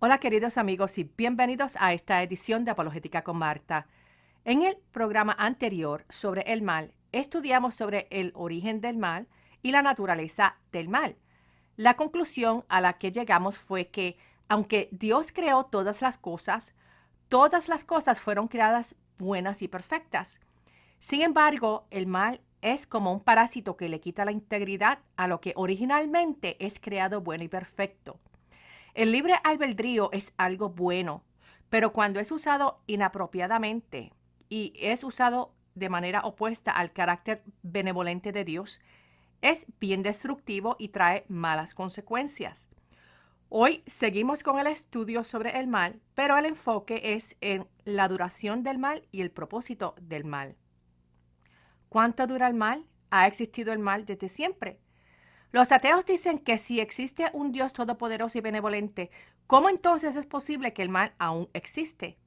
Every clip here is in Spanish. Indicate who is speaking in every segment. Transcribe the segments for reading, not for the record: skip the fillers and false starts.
Speaker 1: Hola queridos amigos y bienvenidos a esta edición de Apologética con Marta. En el programa anterior sobre el mal, estudiamos sobre el origen del mal y la naturaleza del mal. La conclusión a la que llegamos fue que, aunque Dios creó todas las cosas fueron creadas buenas y perfectas. Sin embargo, el mal es como un parásito que le quita la integridad a lo que originalmente es creado bueno y perfecto. El libre albedrío es algo bueno, pero cuando es usado inapropiadamente y es usado de manera opuesta al carácter benevolente de Dios, es bien destructivo y trae malas consecuencias. Hoy seguimos con el estudio sobre el mal, pero el enfoque es en la duración del mal y el propósito del mal. ¿Cuánto dura el mal? ¿Ha existido el mal desde siempre? Los ateos dicen que si existe un Dios todopoderoso y benevolente, ¿cómo entonces es posible que el mal aún existe?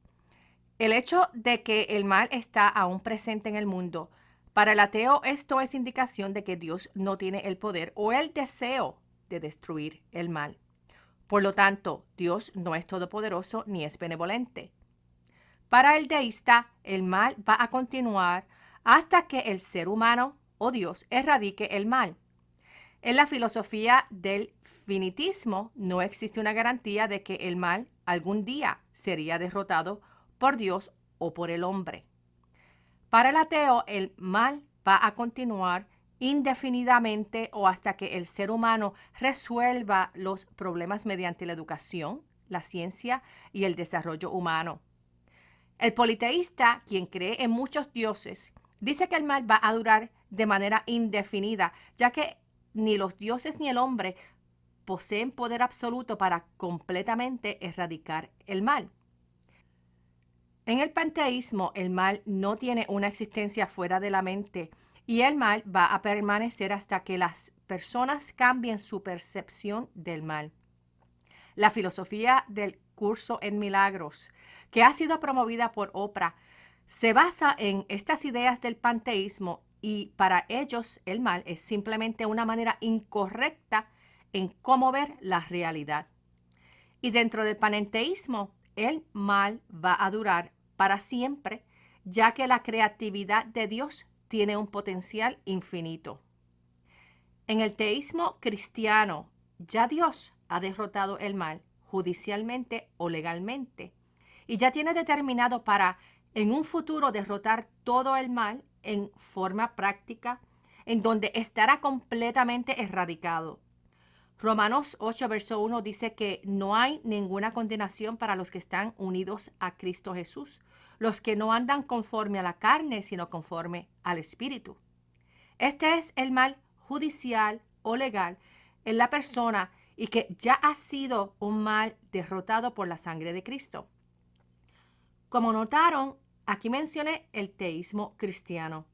Speaker 1: El hecho de que el mal está aún presente en el mundo, para el ateo esto es indicación de que Dios no tiene el poder o el deseo de destruir el mal. Por lo tanto, Dios no es todopoderoso ni es benevolente. Para el deísta, el mal va a continuar hasta que el ser humano o Dios erradique el mal. En la filosofía del finitismo no existe una garantía de que el mal algún día sería derrotado por Dios o por el hombre. Para el ateo, el mal va a continuar indefinidamente o hasta que el ser humano resuelva los problemas mediante la educación, la ciencia y el desarrollo humano. El politeísta, quien cree en muchos dioses, dice que el mal va a durar de manera indefinida, ya que ni los dioses ni el hombre poseen poder absoluto para completamente erradicar el mal. En el panteísmo, el mal no tiene una existencia fuera de la mente y el mal va a permanecer hasta que las personas cambien su percepción del mal. La filosofía del curso en milagros, que ha sido promovida por Oprah, se basa en estas ideas del panteísmo y para ellos el mal es simplemente una manera incorrecta en cómo ver la realidad. Y dentro del panenteísmo, el mal va a durar para siempre, ya que la creatividad de Dios tiene un potencial infinito. En el teísmo cristiano, ya Dios ha derrotado el mal judicialmente o legalmente y ya tiene determinado para en un futuro derrotar todo el mal en forma práctica, en donde estará completamente erradicado. Romanos 8, verso 1 dice que no hay ninguna condenación para los que están unidos a Cristo Jesús, los que no andan conforme a la carne, sino conforme al Espíritu. Este es el mal judicial o legal en la persona y que ya ha sido un mal derrotado por la sangre de Cristo. Como notaron, aquí mencioné el teísmo cristiano.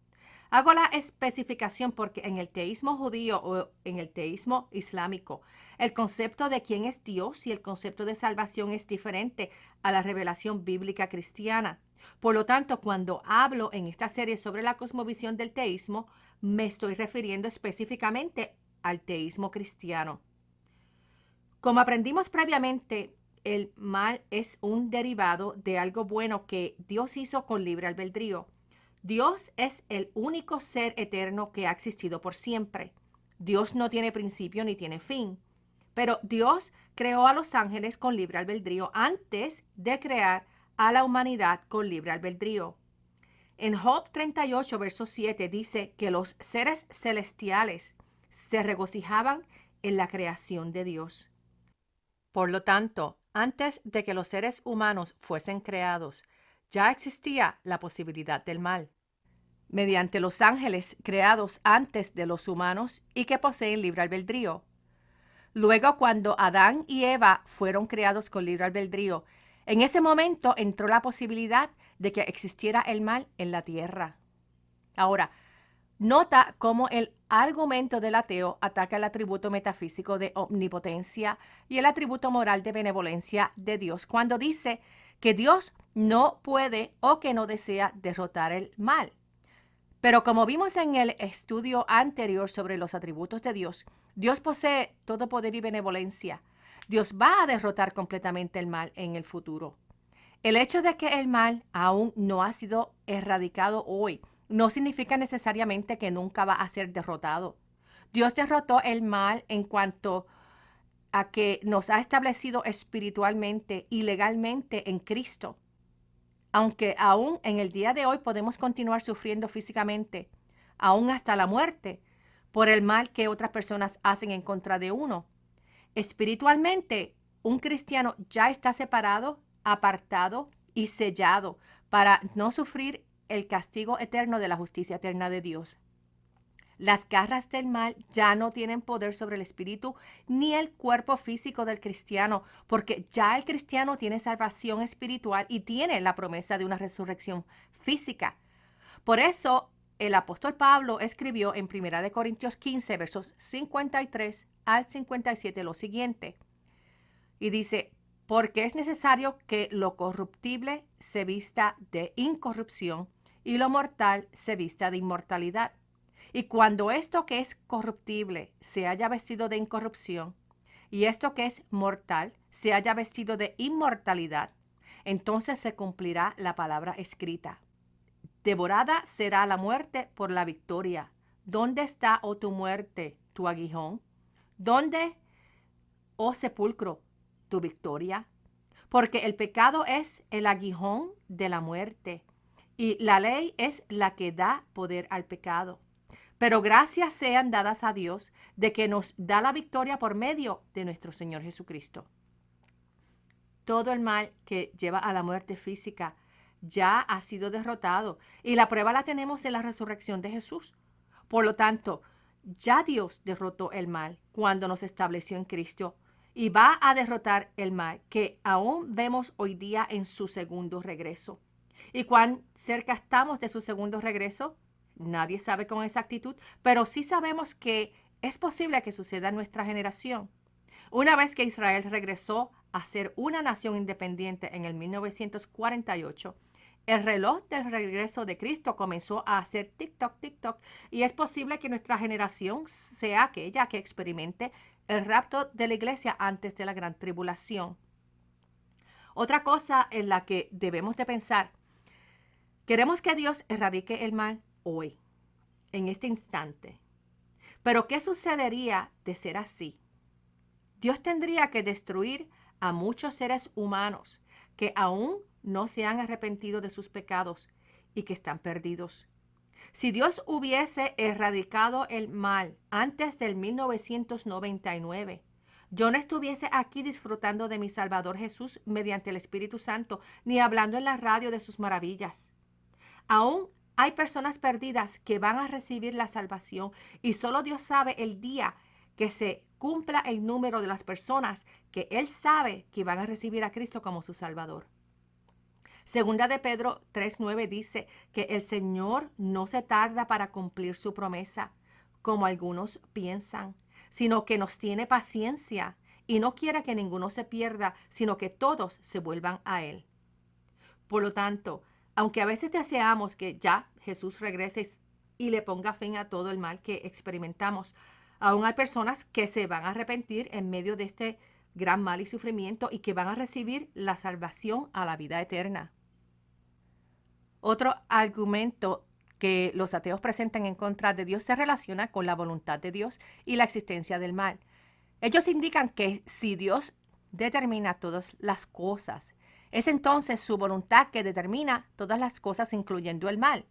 Speaker 1: Hago la especificación porque en el teísmo judío o en el teísmo islámico, el concepto de quién es Dios y el concepto de salvación es diferente a la revelación bíblica cristiana. Por lo tanto, cuando hablo en esta serie sobre la cosmovisión del teísmo, me estoy refiriendo específicamente al teísmo cristiano. Como aprendimos previamente, el mal es un derivado de algo bueno que Dios hizo con libre albedrío. Dios es el único ser eterno que ha existido por siempre. Dios no tiene principio ni tiene fin. Pero Dios creó a los ángeles con libre albedrío antes de crear a la humanidad con libre albedrío. En Job 38, verso 7 dice que los seres celestiales se regocijaban en la creación de Dios. Por lo tanto, antes de que los seres humanos fuesen creados, ya existía la posibilidad del mal, mediante los ángeles creados antes de los humanos y que poseen libre albedrío. Luego, cuando Adán y Eva fueron creados con libre albedrío, en ese momento entró la posibilidad de que existiera el mal en la tierra. Ahora, nota cómo el argumento del ateo ataca el atributo metafísico de omnipotencia y el atributo moral de benevolencia de Dios cuando dice que Dios no puede o que no desea derrotar el mal. Pero como vimos en el estudio anterior sobre los atributos de Dios, Dios posee todo poder y benevolencia. Dios va a derrotar completamente el mal en el futuro. El hecho de que el mal aún no ha sido erradicado hoy no significa necesariamente que nunca va a ser derrotado. Dios derrotó el mal en cuanto a que nos ha establecido espiritualmente y legalmente en Cristo. Aunque aún en el día de hoy podemos continuar sufriendo físicamente, aún hasta la muerte, por el mal que otras personas hacen en contra de uno. Espiritualmente, un cristiano ya está separado, apartado y sellado para no sufrir el castigo eterno de la justicia eterna de Dios. Las garras del mal ya no tienen poder sobre el espíritu ni el cuerpo físico del cristiano, porque ya el cristiano tiene salvación espiritual y tiene la promesa de una resurrección física. Por eso, el apóstol Pablo escribió en 1 Corintios 15, versos 53 al 57 lo siguiente. Y dice, porque es necesario que lo corruptible se vista de incorrupción y lo mortal se vista de inmortalidad. Y cuando esto que es corruptible se haya vestido de incorrupción y esto que es mortal se haya vestido de inmortalidad, entonces se cumplirá la palabra escrita. Devorada será la muerte por la victoria. ¿Dónde está, oh tu muerte, tu aguijón? ¿Dónde, oh sepulcro, tu victoria? Porque el pecado es el aguijón de la muerte y la ley es la que da poder al pecado. Pero gracias sean dadas a Dios de que nos da la victoria por medio de nuestro Señor Jesucristo. Todo el mal que lleva a la muerte física ya ha sido derrotado y la prueba la tenemos en la resurrección de Jesús. Por lo tanto, ya Dios derrotó el mal cuando nos estableció en Cristo y va a derrotar el mal que aún vemos hoy día en su segundo regreso. ¿Y cuán cerca estamos de su segundo regreso? Nadie sabe con exactitud, pero sí sabemos que es posible que suceda en nuestra generación. Una vez que Israel regresó a ser una nación independiente en el 1948, el reloj del regreso de Cristo comenzó a hacer tic-toc, tic-toc, y es posible que nuestra generación sea aquella que experimente el rapto de la iglesia antes de la gran tribulación. Otra cosa en la que debemos de pensar, queremos que Dios erradique el mal hoy, en este instante. Pero ¿qué sucedería de ser así? Dios tendría que destruir a muchos seres humanos que aún no se han arrepentido de sus pecados y que están perdidos. Si Dios hubiese erradicado el mal antes del 1999, yo no estuviese aquí disfrutando de mi Salvador Jesús mediante el Espíritu Santo, ni hablando en la radio de sus maravillas. Aún hay personas perdidas que van a recibir la salvación y solo Dios sabe el día que se cumpla el número de las personas que Él sabe que van a recibir a Cristo como su Salvador. Segunda de Pedro 3:9 dice que el Señor no se tarda para cumplir su promesa, como algunos piensan, sino que nos tiene paciencia y no quiere que ninguno se pierda, sino que todos se vuelvan a Él. Por lo tanto, aunque a veces deseamos que ya Jesús regrese y le ponga fin a todo el mal que experimentamos, aún hay personas que se van a arrepentir en medio de este gran mal y sufrimiento y que van a recibir la salvación a la vida eterna. Otro argumento que los ateos presentan en contra de Dios se relaciona con la voluntad de Dios y la existencia del mal. Ellos indican que si Dios determina todas las cosas, es entonces su voluntad que determina todas las cosas, incluyendo el mal.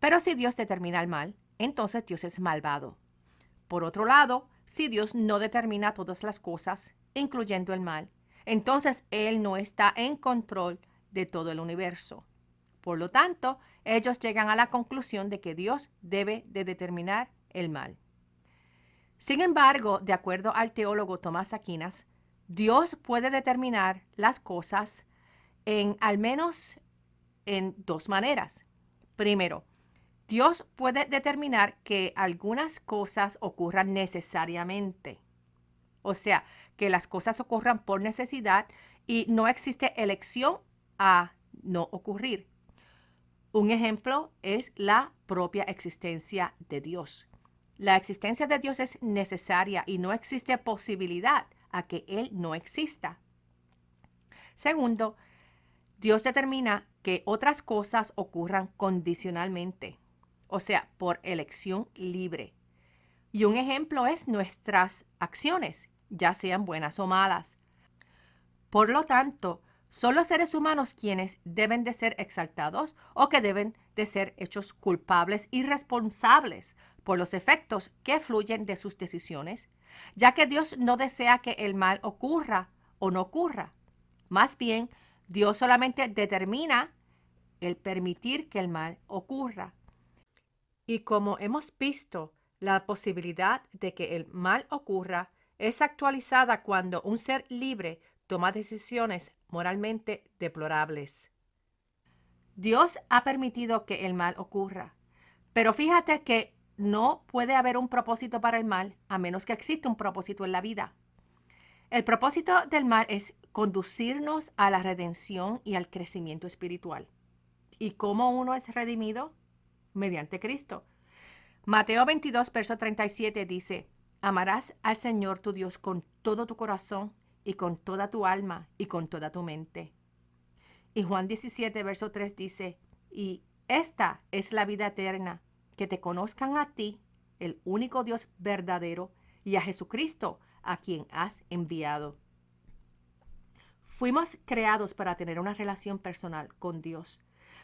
Speaker 1: Pero si Dios determina el mal, entonces Dios es malvado. Por otro lado, si Dios no determina todas las cosas, incluyendo el mal, entonces Él no está en control de todo el universo. Por lo tanto, ellos llegan a la conclusión de que Dios debe de determinar el mal. Sin embargo, de acuerdo al teólogo Tomás Aquinas, Dios puede determinar las cosas al menos en dos maneras. Primero, Dios puede determinar que algunas cosas ocurran necesariamente. O sea, que las cosas ocurran por necesidad y no existe elección a no ocurrir. Un ejemplo es la propia existencia de Dios. La existencia de Dios es necesaria y no existe posibilidad a que Él no exista. Segundo, Dios determina que otras cosas ocurran condicionalmente, o sea, por elección libre. Y un ejemplo es nuestras acciones, ya sean buenas o malas. Por lo tanto, son los seres humanos quienes deben de ser exaltados o que deben de ser hechos culpables y responsables por los efectos que fluyen de sus decisiones, ya que Dios no desea que el mal ocurra o no ocurra. Más bien, Dios solamente determina el permitir que el mal ocurra. Y como hemos visto, la posibilidad de que el mal ocurra es actualizada cuando un ser libre toma decisiones moralmente deplorables. Dios ha permitido que el mal ocurra, pero fíjate que no puede haber un propósito para el mal a menos que exista un propósito en la vida. El propósito del mal es conducirnos a la redención y al crecimiento espiritual. ¿Y cómo uno es redimido? Mediante Cristo. Mateo 22, verso 37 dice, amarás al Señor tu Dios con todo tu corazón y con toda tu alma y con toda tu mente. Y Juan 17, verso 3 dice, y esta es la vida eterna, que te conozcan a ti, el único Dios verdadero, y a Jesucristo, a quien has enviado. Fuimos creados para tener una relación personal con Dios,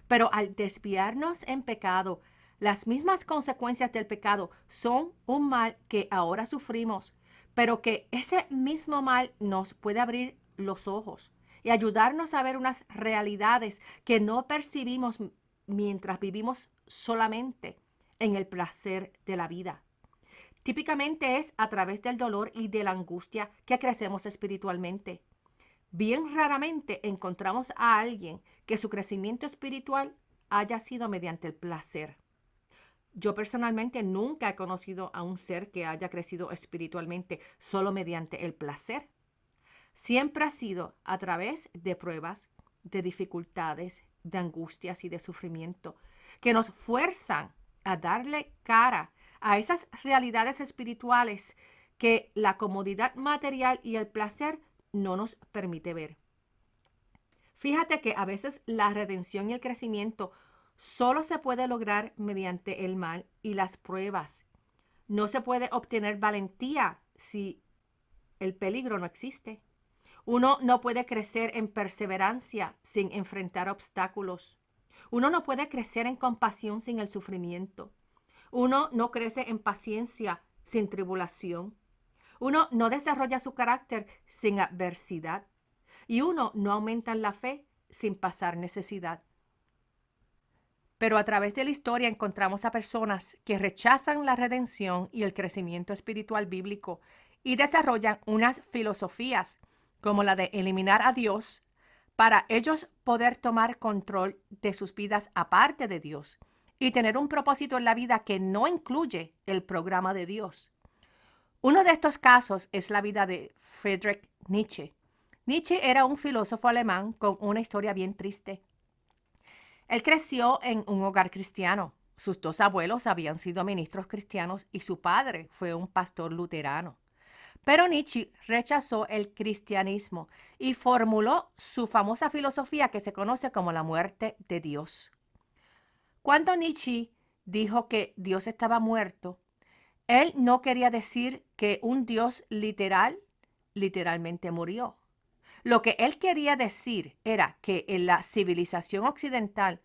Speaker 1: pero al desviarnos en pecado, las mismas consecuencias del pecado son un mal que ahora sufrimos, pero que ese mismo mal nos puede abrir los ojos y ayudarnos a ver unas realidades que no percibimos mientras vivimos solamente en el placer de la vida. Típicamente es a través del dolor y de la angustia que crecemos espiritualmente. Bien raramente encontramos a alguien que su crecimiento espiritual haya sido mediante el placer. Yo personalmente nunca he conocido a un ser que haya crecido espiritualmente solo mediante el placer. Siempre ha sido a través de pruebas, de dificultades, de angustias y de sufrimiento, que nos fuerzan a darle cara a esas realidades espirituales que la comodidad material y el placer no nos permite ver. Fíjate que a veces la redención y el crecimiento solo se puede lograr mediante el mal y las pruebas. No se puede obtener valentía si el peligro no existe. Uno no puede crecer en perseverancia sin enfrentar obstáculos. Uno no puede crecer en compasión sin el sufrimiento. Uno no crece en paciencia sin tribulación. Uno no desarrolla su carácter sin adversidad. Y uno no aumenta en la fe sin pasar necesidad. Pero a través de la historia encontramos a personas que rechazan la redención y el crecimiento espiritual bíblico y desarrollan unas filosofías como la de eliminar a Dios para ellos poder tomar control de sus vidas aparte de Dios y tener un propósito en la vida que no incluye el programa de Dios. Uno de estos casos es la vida de Friedrich Nietzsche. Nietzsche era un filósofo alemán con una historia bien triste. Él creció en un hogar cristiano. Sus dos abuelos habían sido ministros cristianos y su padre fue un pastor luterano. Pero Nietzsche rechazó el cristianismo y formuló su famosa filosofía que se conoce como la muerte de Dios. Cuando Nietzsche dijo que Dios estaba muerto, él no quería decir que un Dios literalmente murió. Lo que él quería decir era que en la civilización occidental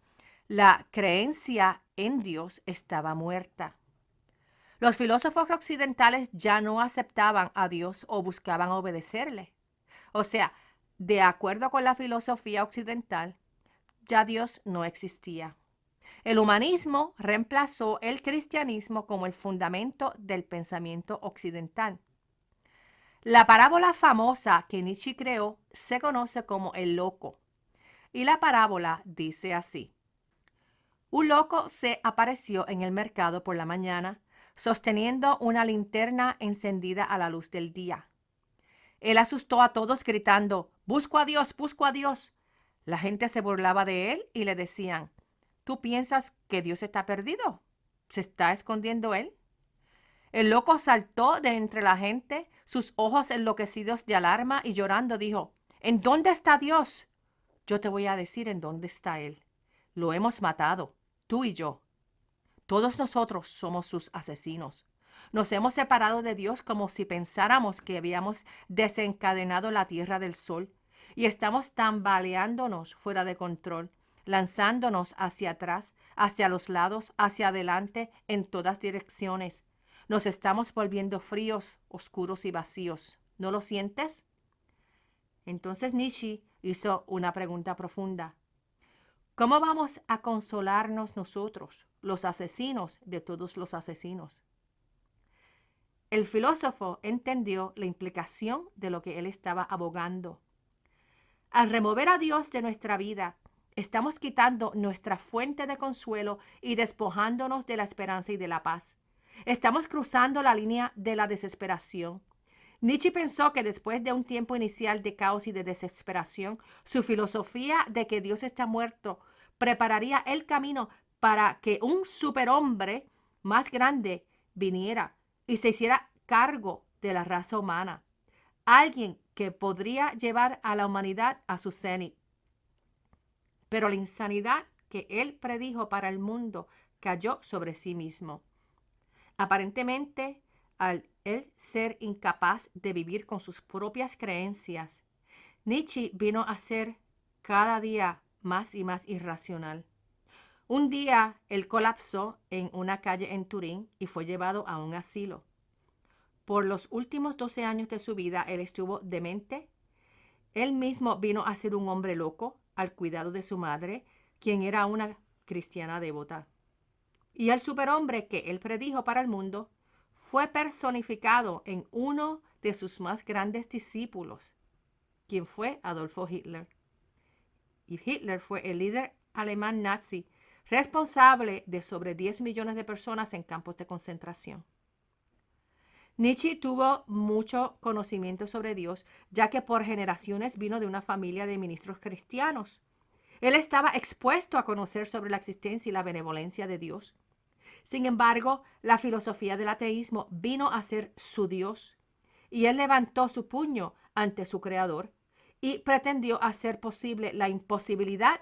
Speaker 1: la creencia en Dios estaba muerta. Los filósofos occidentales ya no aceptaban a Dios o buscaban obedecerle. O sea, de acuerdo con la filosofía occidental, ya Dios no existía. El humanismo reemplazó el cristianismo como el fundamento del pensamiento occidental. La parábola famosa que Nietzsche creó se conoce como el loco. Y la parábola dice así. Un loco se apareció en el mercado por la mañana, sosteniendo una linterna encendida a la luz del día. Él asustó a todos gritando, «¡Busco a Dios! ¡Busco a Dios!». La gente se burlaba de él y le decían, «¿Tú piensas que Dios está perdido? ¿Se está escondiendo él?». El loco saltó de entre la gente, sus ojos enloquecidos de alarma y llorando dijo, ¿en dónde está Dios? Yo te voy a decir en dónde está Él. Lo hemos matado, tú y yo. Todos nosotros somos sus asesinos. Nos hemos separado de Dios como si pensáramos que habíamos desencadenado la tierra del sol y estamos tambaleándonos fuera de control, lanzándonos hacia atrás, hacia los lados, hacia adelante, en todas direcciones. Nos estamos volviendo fríos, oscuros y vacíos. ¿No lo sientes? Entonces Nietzsche hizo una pregunta profunda. ¿Cómo vamos a consolarnos nosotros, los asesinos de todos los asesinos? El filósofo entendió la implicación de lo que él estaba abogando. Al remover a Dios de nuestra vida, estamos quitando nuestra fuente de consuelo y despojándonos de la esperanza y de la paz. Estamos cruzando la línea de la desesperación. Nietzsche pensó que después de un tiempo inicial de caos y de desesperación, su filosofía de que Dios está muerto prepararía el camino para que un superhombre más grande viniera y se hiciera cargo de la raza humana. Alguien que podría llevar a la humanidad a su cenit. Pero la insanidad que él predijo para el mundo cayó sobre sí mismo. Aparentemente, al él ser incapaz de vivir con sus propias creencias, Nietzsche vino a ser cada día más y más irracional. Un día él colapsó en una calle en Turín y fue llevado a un asilo. Por los últimos 12 años de su vida él estuvo demente. Él mismo vino a ser un hombre loco al cuidado de su madre, quien era una cristiana devota. Y el superhombre que él predijo para el mundo fue personificado en uno de sus más grandes discípulos, quien fue Adolfo Hitler. Y Hitler fue el líder alemán nazi responsable de sobre 10 millones de personas en campos de concentración. Nietzsche tuvo mucho conocimiento sobre Dios, ya que por generaciones vino de una familia de ministros cristianos. Él estaba expuesto a conocer sobre la existencia y la benevolencia de Dios. Sin embargo, la filosofía del ateísmo vino a ser su Dios, y él levantó su puño ante su creador y pretendió hacer posible la imposibilidad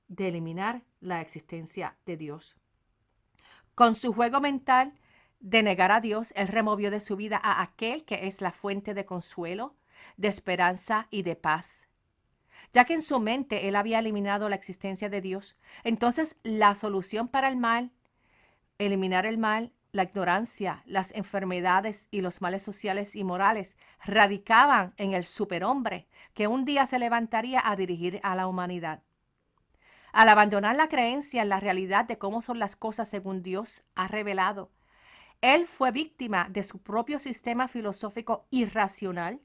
Speaker 1: de eliminar la existencia de Dios. Con su juego mental de negar a Dios, él removió de su vida a aquel que es la fuente de consuelo, de esperanza y de paz. Ya que en su mente él había eliminado la existencia de Dios, entonces la solución para el mal, eliminar el mal, la ignorancia, las enfermedades y los males sociales y morales radicaban en el superhombre que un día se levantaría a dirigir a la humanidad. Al abandonar la creencia en la realidad de cómo son las cosas según Dios ha revelado, él fue víctima de su propio sistema filosófico irracional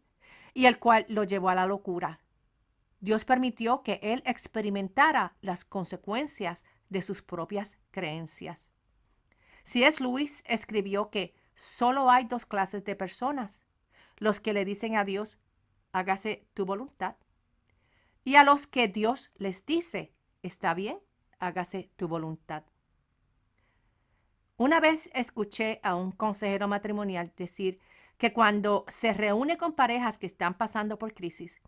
Speaker 1: y el cual lo llevó a la locura. Dios permitió que él experimentara las consecuencias de sus propias creencias. C.S. Lewis escribió que solo hay dos clases de personas: los que le dicen a Dios, hágase tu voluntad, y a los que Dios les dice, está bien, hágase tu voluntad. Una vez escuché a un consejero matrimonial decir que cuando se reúne con parejas que están pasando por crisis,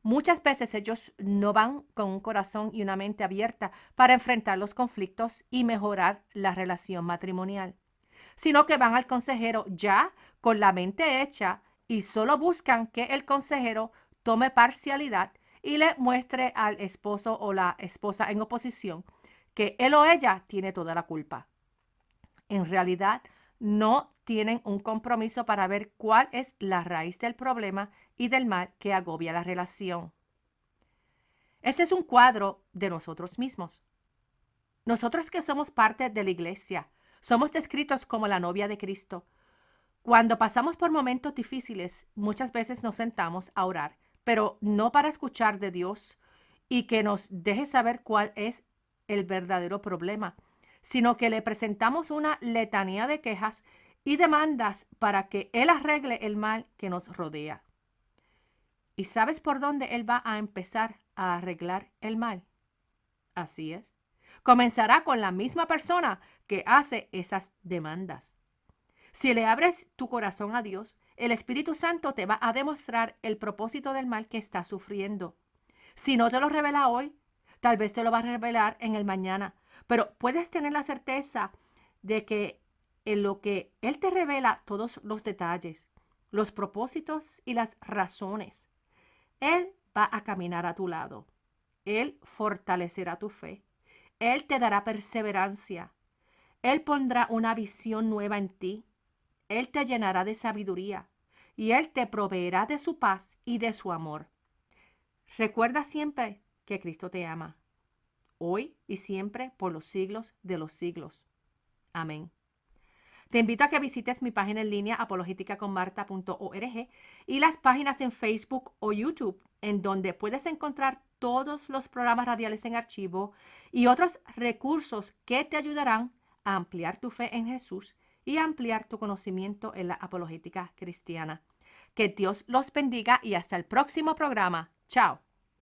Speaker 1: muchas veces ellos no van con un corazón y una mente abierta para enfrentar los conflictos y mejorar la relación matrimonial, sino que van al consejero ya con la mente hecha y solo buscan que el consejero tome parcialidad y le muestre al esposo o la esposa en oposición que él o ella tiene toda la culpa. En realidad, no tienen un compromiso para ver cuál es la raíz del problema y del mal que agobia la relación. Ese es un cuadro de nosotros mismos. Nosotros que somos parte de la iglesia, somos descritos como la novia de Cristo. Cuando pasamos por momentos difíciles, muchas veces nos sentamos a orar, pero no para escuchar de Dios y que nos deje saber cuál es el verdadero problema, sino que le presentamos una letanía de quejas y demandas para que Él arregle el mal que nos rodea. ¿Y sabes por dónde Él va a empezar a arreglar el mal? Así es. Comenzará con la misma persona que hace esas demandas. Si le abres tu corazón a Dios, el Espíritu Santo te va a demostrar el propósito del mal que estás sufriendo. Si no te lo revela hoy, tal vez te lo va a revelar en el mañana. Pero puedes tener la certeza de que en lo que Él te revela todos los detalles, los propósitos y las razones, Él va a caminar a tu lado. Él fortalecerá tu fe. Él te dará perseverancia. Él pondrá una visión nueva en ti. Él te llenará de sabiduría y Él te proveerá de su paz y de su amor. Recuerda siempre que Cristo te ama, hoy y siempre por los siglos de los siglos. Amén. Te invito a que visites mi página en línea apologéticaconmarta.org y las páginas en Facebook o YouTube, en donde puedes encontrar todos los programas radiales en archivo y otros recursos que te ayudarán a ampliar tu fe en Jesús y a ampliar tu conocimiento en la apologética cristiana. Que Dios los bendiga y hasta el próximo programa. Chao.